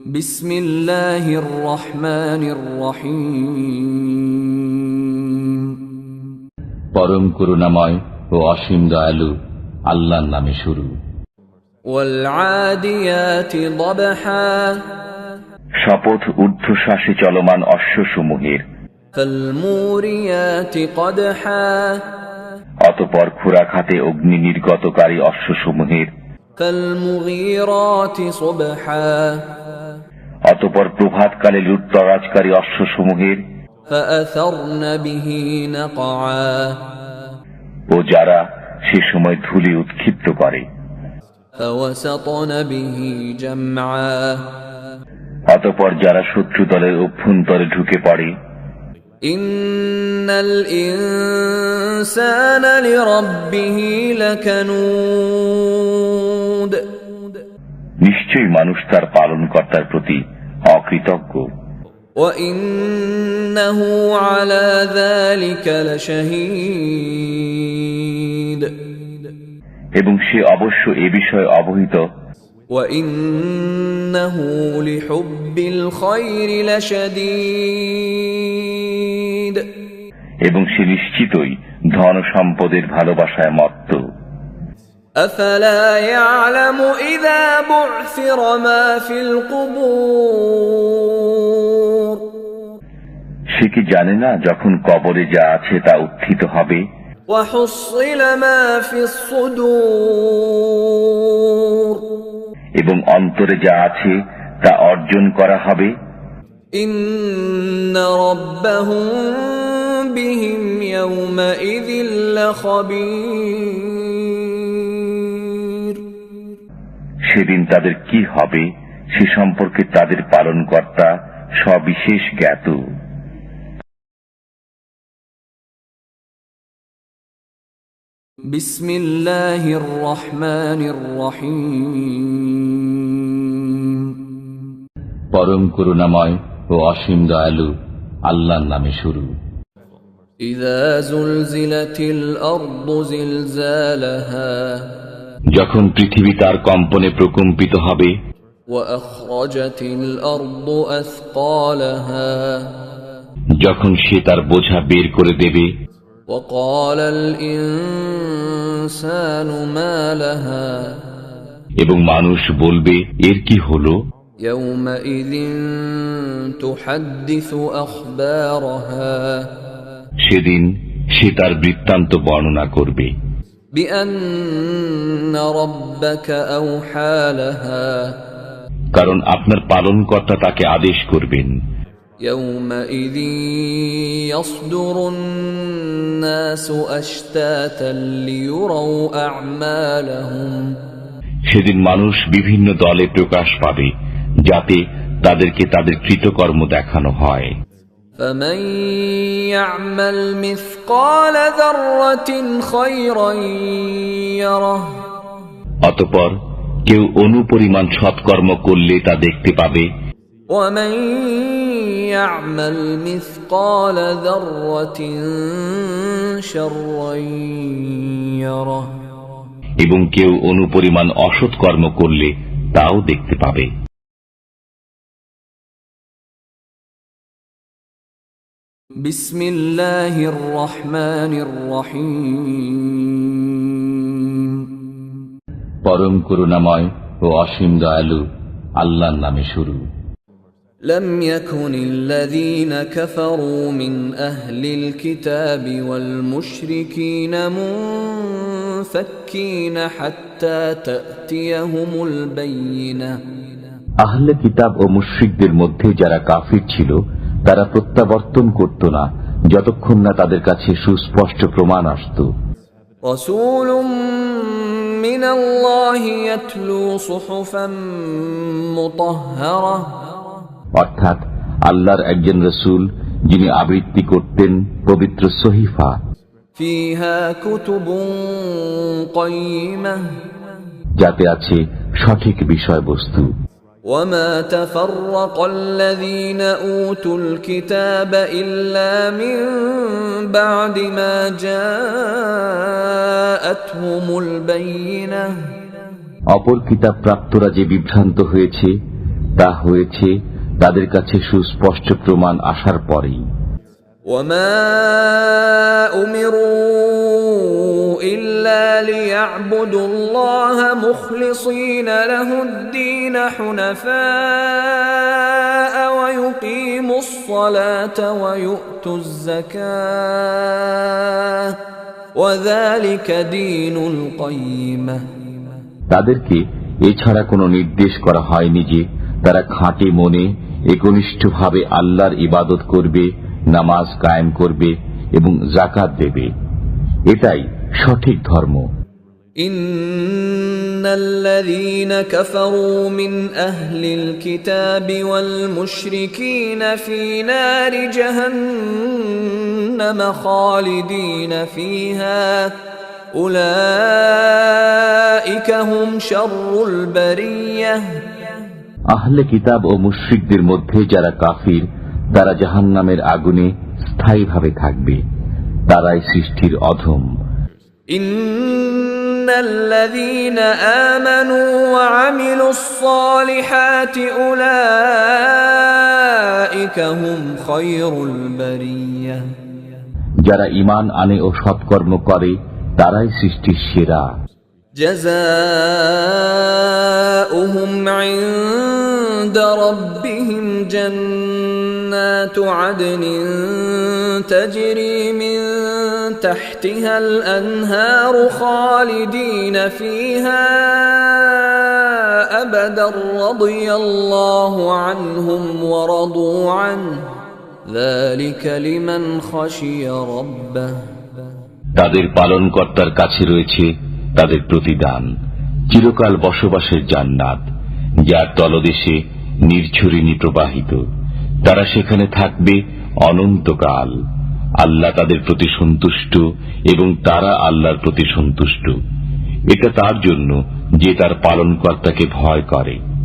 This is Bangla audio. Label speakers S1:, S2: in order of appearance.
S1: বিসমিল্লাহির রহমানির রহিম।
S2: পরম করুণাময় ও অসীম দয়ালু আল্লাহর নামে শুরু।
S1: ওয়াল আদিয়াতি দবহা,
S3: শপথ ঊর্ধ্বশ্বাসে চলমান অশ্বসমূহের।
S1: ফাল মুরিয়াতি কদহা,
S3: অতঃপর খোরাক হাতে অগ্নি নির্গতকারী অশ্বসমূহের।
S1: ফাল মুগীরাতি সুবহা,
S3: অতঃপর প্রভাতকালে লুটতরাজকারী অশ্বসমূহের।
S1: ফাআসারন বিহি নাকআ,
S3: ও যারা সে সময় ধূলি উৎক্ষিপ্ত করে।
S1: ফাওয়াসাতন বিহি জামআ,
S3: অতঃপর যারা শত্রু দলের অভ্যন্তরে ঢুকে পড়ে।
S1: ইন্নাল ইনসানা লিরাব্বিহি লাকানুদ,
S3: নিশ্চয়ই মানুষ তার পালনকর্তার প্রতি অকৃতজ্ঞ।
S1: ওয়া ইন্নাহু আলা যালিকা লাশাহীদ,
S3: এবং সে অবশ্য এ বিষয়ে অবহিত।
S1: ওয়া ইন্নাহু লিহুব্বিল খায়রি লাশাদীদ,
S3: এবং সে নিশ্চিতই ধন সম্পদের ভালোবাসায় মত্ত।
S1: আফালা ইয়ালামু ইযা বু'থিরা মা ফিল কুবুর,
S3: সে কি জানে না যখন কবরে যা আছে তা উত্থিত হবে।
S1: ওয়া হুসিলা মা ফিস সুদূর,
S3: এবং অন্তরে যা আছে তা অর্জন করা হবে।
S1: ইন্না রাব্বাহুম বিহিম ইয়াওমাইযিল লাখাবীর,
S3: সেদিন তাদের কি হবে সে সম্পর্কে তাদের পালনকর্তা সবিশেষ জ্ঞাত।
S1: বিসমিল্লাহির রহমানির রহিম।
S2: পরম করুণাময় ও অসীম দয়ালু আল্লাহর নামে শুরু।
S1: ইযা যুলজিলাতিল আরদু জিলজালাহা,
S2: যখন পৃথিবী তার কম্পনে প্রকম্পিত হবে।
S1: ওয়া আখরাজাতিল আরদু আথকালাহা,
S2: যখন সে তার বোঝা বের করে দেবে।
S1: ওয়া ক্বালাল ইনসানু মা লাহা,
S2: এবং মানুষ বলবে এর কি হলো।
S1: ইয়াওমাইযিন তুহাদ্দিসু আখবারাহা,
S2: সেদিন সে তার বৃত্তান্ত বর্ণনা করবে।
S1: বিআন্না রাব্বাকা আওহা লাহা,
S2: কারণ আপনার পালনকর্তা তাকে আদেশ করবেন।
S1: ইয়াওমাইযিন ইয়াসদুরুন নাসু আশতাতান লিয়ুরাউ আ'মালাহুম,
S2: সেদিন মানুষ বিভিন্ন দলে প্রকাশ পাবে যাতে তাদেরকে তাদের কৃতকর্ম দেখানো হয়।
S1: ফামান ইয়া'মাল মিসকালা যাররাতিন খায়রান ইয়ারাহ,
S2: অতঃপর কেউ অনুপরিমাণ সৎকর্ম করলে তা দেখতে পাবে।
S1: ওয়া মান ইয়া'মাল মিসকালা যাররাতিন শাররান ইয়ারাহ,
S2: এবং কেউ অনুপরিমাণ অসৎকর্ম করলে তাও দেখতে পাবে।
S1: বিসমিল্লাহির রহমানির রহিম।
S2: পরম করুণাময় ও অসীম দয়ালু আল্লাহর নামে শুরু।
S1: لم يكن الذين كفروا من أهل الكتاب والمشركين منفكين حتى تأتيهم البينة,
S2: আহলে কিতাব ও মুশরিকদের মধ্যে যারা কাফির ছিল তারা প্রত্যাবর্তন করত না যতক্ষণ না তাদের কাছে সুস্পষ্ট প্রমাণ আসত।
S1: رسول من الله يتلو صحفا مطهرة,
S2: অর্থাৎ আল্লাহর একজন রসুল যিনি আবৃত্তি করতেন পবিত্র সহিফা।
S1: فيها كتب قيمة,
S2: যাতে আছে সঠিক বিষয়বস্তু।
S1: وما تفرق الذين أوتوا الكتاب إلا من بعد ما جاءتهم البينة,
S2: অপর কিতাব প্রাপ্তরা যে বিভ্রান্ত হয়েছে তা হয়েছে তাদের কাছে সুস্পষ্ট প্রমাণ আসার পরেই।
S1: وما أمروا إلا ليعبدوا الله مخلصين له الدين حنفاء ويقيموا الصلاة ويؤتوا الزكاة وذلك دين القيمة।
S2: তাদেরকে এছাড়া কোনো নির্দেশ করা হয়নি যে তারা খাঁটি মনে একনিষ্ঠভাবে আল্লাহর ইবাদত করবে, নামাজ কায়েম করবে এবং যাকাত দেবে। এটাই সঠিক ধর্ম।
S1: ইন্নাল্লাযীনা কাফারু মিন আহলিল কিতাবি ওয়াল মুশরিকিনা ফী নারি জাহান্নাম খালিদিনা ফীহা উলাইকা হুম শাররুল বারিয়াহ।
S2: আহলে কিতাব ও মুশরিকদের মধ্যে যারা কাফির তারা জাহান্নামের আগুনে স্থায়ীভাবে থাকবে, তারাই সৃষ্টির অধম।
S1: ইন্নাল্লাযীনা আমানু ওয়া আমিলুস সালিহাতি উলাইকা হুম খায়রুল বারিয়াহ।
S2: যারা ঈমান আনে ও সৎকর্ম করে তারাই সৃষ্টির সেরা।
S1: জাযাউহুম ইনদা রাব্বিহিম জান্নাতু আদনিন তাজরি মিন তাহতিহাল আনহারু খালিদিনা ফীহা আবাদান রাদিয়াল্লাহু আনহুম ওয়া রাদু আনহু যালিকা লিমান খাশিয়া রাব্বাহ।
S2: তাদের পালনকর্তার কাছে রয়েছে তাদের প্রতিদান, চিরকাল বসবাসের জান্নাত, যার তলদেশে নির্ঝরিণী প্রবাহিত। তারা সেখানে থাকবে অনন্তকাল। আল্লাহ তাদের প্রতি সন্তুষ্ট এবং তারা আল্লাহর প্রতি সন্তুষ্ট। এটা তার জন্য যে তার পালনকর্তাকে ভয় করে।